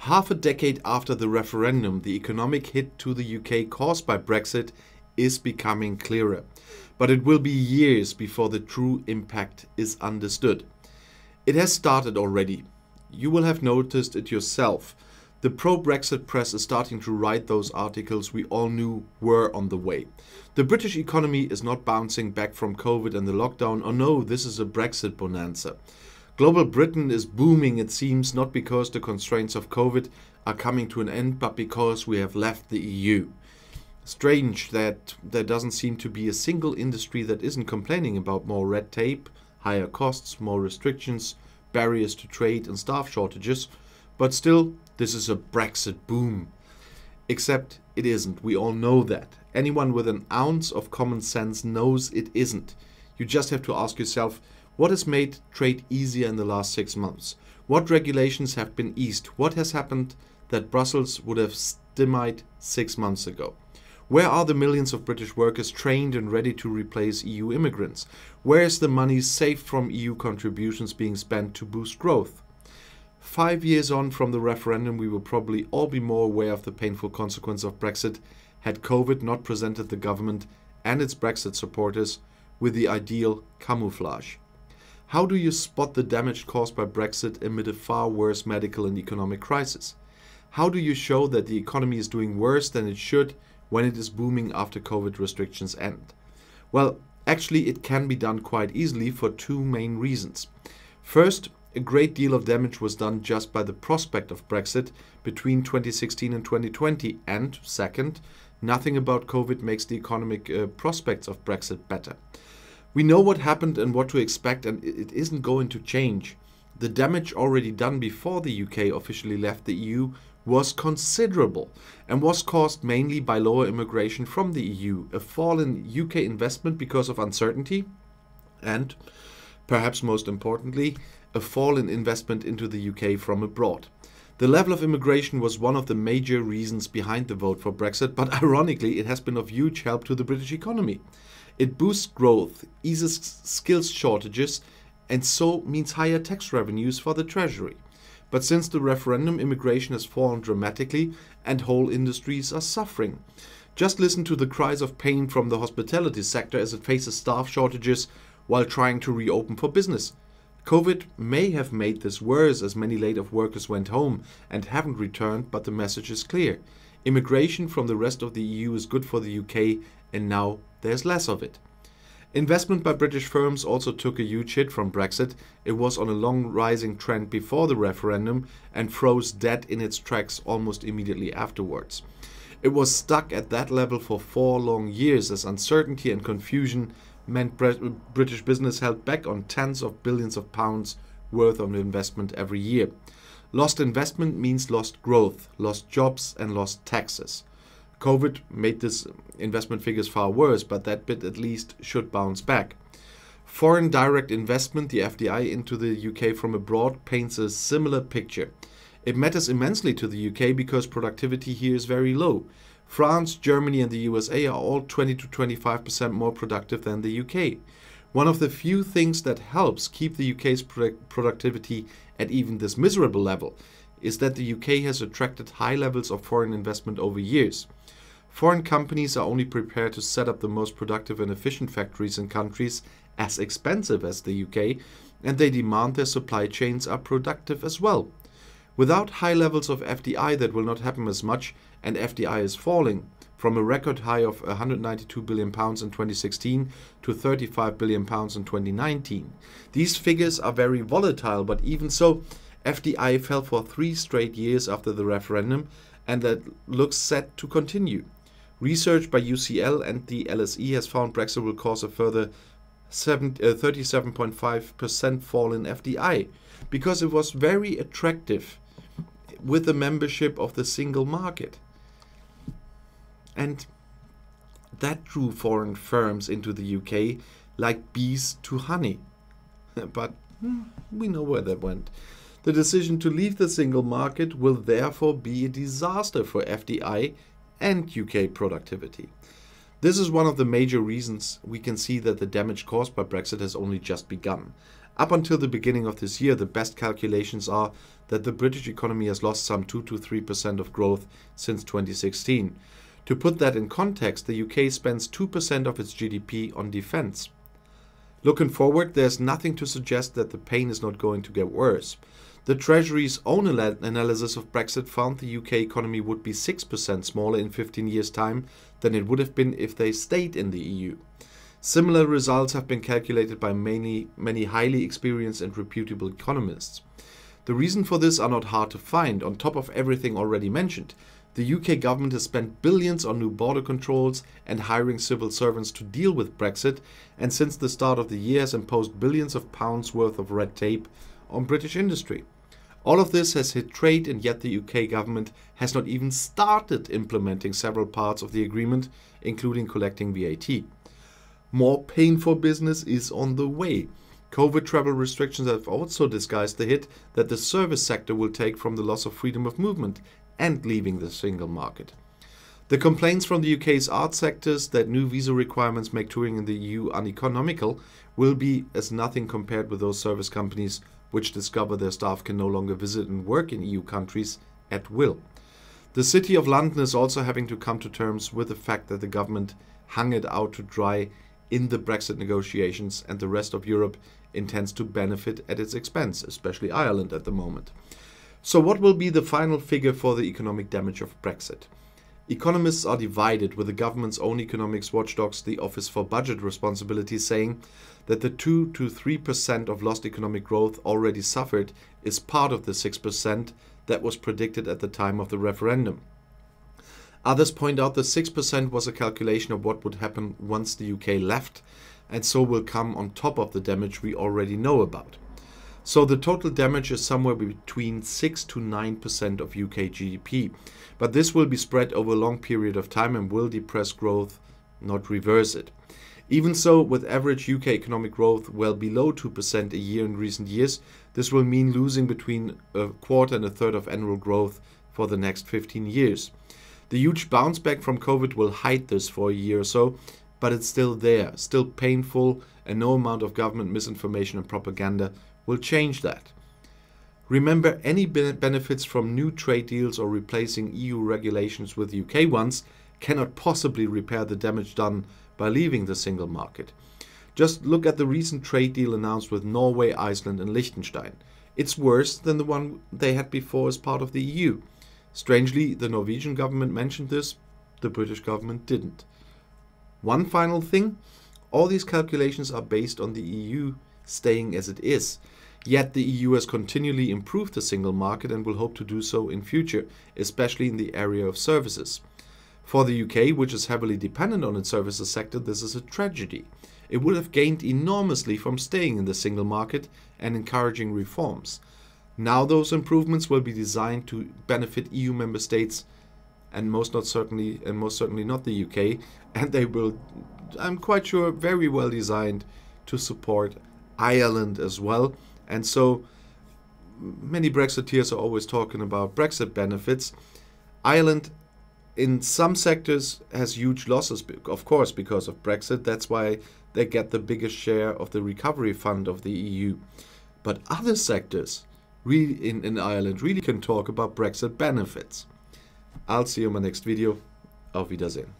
Half a decade after the referendum, the economic hit to the UK caused by Brexit is becoming clearer. But it will be years before the true impact is understood. It has started already. You will have noticed it yourself. The pro-Brexit press is starting to write those articles we all knew were on the way. The British economy is not bouncing back from COVID and the lockdown. Oh no, this is a Brexit bonanza. Global Britain is booming, it seems, not because the constraints of COVID are coming to an end, but because we have left the EU. Strange that there doesn't seem to be a single industry that isn't complaining about more red tape, higher costs, more restrictions, barriers to trade and staff shortages. But still, this is a Brexit boom. Except it isn't. We all know that. Anyone with an ounce of common sense knows it isn't. You just have to ask yourself, what has made trade easier in the last 6 months? What regulations have been eased? What has happened that Brussels would have stymied 6 months ago? Where are the millions of British workers trained and ready to replace EU immigrants? Where is the money saved from EU contributions being spent to boost growth? 5 years on from the referendum, we will probably all be more aware of the painful consequence of Brexit had COVID not presented the government and its Brexit supporters with the ideal camouflage. How do you spot the damage caused by Brexit amid a far worse medical and economic crisis? How do you show that the economy is doing worse than it should when it is booming after COVID restrictions end? Well, actually it can be done quite easily for two main reasons. First, a great deal of damage was done just by the prospect of Brexit between 2016 and 2020. And second, nothing about COVID makes the economic prospects of Brexit better. We know what happened and what to expect, and it isn't going to change. The damage already done before the UK officially left the EU was considerable and was caused mainly by lower immigration from the EU, a fall in UK investment because of uncertainty, and, perhaps most importantly, a fall in investment into the UK from abroad. The level of immigration was one of the major reasons behind the vote for Brexit, but ironically it has been of huge help to the British economy. It boosts growth, eases skills shortages, and so means higher tax revenues for the Treasury. But since the referendum, immigration has fallen dramatically and whole industries are suffering. Just listen to the cries of pain from the hospitality sector as it faces staff shortages while trying to reopen for business. COVID may have made this worse as many laid-off workers went home and haven't returned, but the message is clear. Immigration from the rest of the EU is good for the UK, and now there's less of it. Investment by British firms also took a huge hit from Brexit. It was on a long rising trend before the referendum and froze dead in its tracks almost immediately afterwards. It was stuck at that level for 4 long years as uncertainty and confusion meant British business held back on tens of billions of pounds worth of investment every year. Lost investment means lost growth, lost jobs and lost taxes. COVID made this investment figures far worse, but that bit at least should bounce back. Foreign direct investment, the FDI, into the UK from abroad paints a similar picture. It matters immensely to the UK because productivity here is very low. France, Germany and the USA are all 20 to 25% more productive than the UK. One of the few things that helps keep the UK's productivity at even this miserable level is that the UK has attracted high levels of foreign investment over years. Foreign companies are only prepared to set up the most productive and efficient factories in countries as expensive as the UK, and they demand their supply chains are productive as well. Without high levels of FDI, that will not happen as much, and FDI is falling from a record high of £192 billion in 2016 to £35 billion in 2019. These figures are very volatile, but even so, FDI fell for 3 straight years after the referendum, and that looks set to continue. Research by UCL and the LSE has found Brexit will cause a further 37.5% fall in FDI, because it was very attractive with the membership of the single market. And that drew foreign firms into the UK like bees to honey. But we know where that went. The decision to leave the single market will therefore be a disaster for FDI and UK productivity. This is one of the major reasons we can see that the damage caused by Brexit has only just begun. Up until the beginning of this year, the best calculations are that the British economy has lost some 2 to 3% of growth since 2016. To put that in context, the UK spends 2% of its GDP on defense. Looking forward, there's nothing to suggest that the pain is not going to get worse. The Treasury's own analysis of Brexit found the UK economy would be 6% smaller in 15 years' time than it would have been if they stayed in the EU. Similar results have been calculated by many highly experienced and reputable economists. The reason for this are not hard to find. On top of everything already mentioned, the UK government has spent billions on new border controls and hiring civil servants to deal with Brexit, and since the start of the year has imposed billions of pounds worth of red tape on British industry. All of this has hit trade, and yet the UK government has not even started implementing several parts of the agreement, including collecting VAT. More pain for business is on the way. COVID travel restrictions have also disguised the hit that the service sector will take from the loss of freedom of movement and leaving the single market. The complaints from the UK's art sectors that new visa requirements make touring in the EU uneconomical will be as nothing compared with those service companies which discover their staff can no longer visit and work in EU countries at will. The City of London is also having to come to terms with the fact that the government hung it out to dry in the Brexit negotiations, and the rest of Europe intends to benefit at its expense, especially Ireland at the moment. So what will be the final figure for the economic damage of Brexit? Economists are divided, with the government's own economics watchdogs, the Office for Budget Responsibility, saying that the 2 to 3% of lost economic growth already suffered is part of the 6% that was predicted at the time of the referendum. Others point out that 6% was a calculation of what would happen once the UK left, and so will come on top of the damage we already know about. So the total damage is somewhere between 6 to 9% of UK GDP, but this will be spread over a long period of time and will depress growth, not reverse it. Even so, with average UK economic growth well below 2% a year in recent years, this will mean losing between a quarter and a third of annual growth for the next 15 years. The huge bounce back from COVID will hide this for a year or so, but it's still there, still painful, and no amount of government misinformation and propaganda will change that. Remember, any benefits from new trade deals or replacing EU regulations with UK ones cannot possibly repair the damage done by leaving the single market. Just look at the recent trade deal announced with Norway, Iceland and Liechtenstein. It's worse than the one they had before as part of the EU. Strangely, the Norwegian government mentioned this, the British government didn't. One final thing, all these calculations are based on the EU staying as it is. Yet the EU has continually improved the single market and will hope to do so in future, especially in the area of services. For the UK, which is heavily dependent on its services sector, this is a tragedy. It would have gained enormously from staying in the single market and encouraging reforms. Now those improvements will be designed to benefit EU member states and most certainly not the UK, and they will, I'm quite sure, very well designed to support Ireland as well. And so many Brexiteers are always talking about Brexit benefits. Ireland in some sectors has huge losses, of course, because of Brexit. That's why they get the biggest share of the recovery fund of the EU. But other sectors really in Ireland really can talk about Brexit benefits. I'll see you in my next video. Auf Wiedersehen.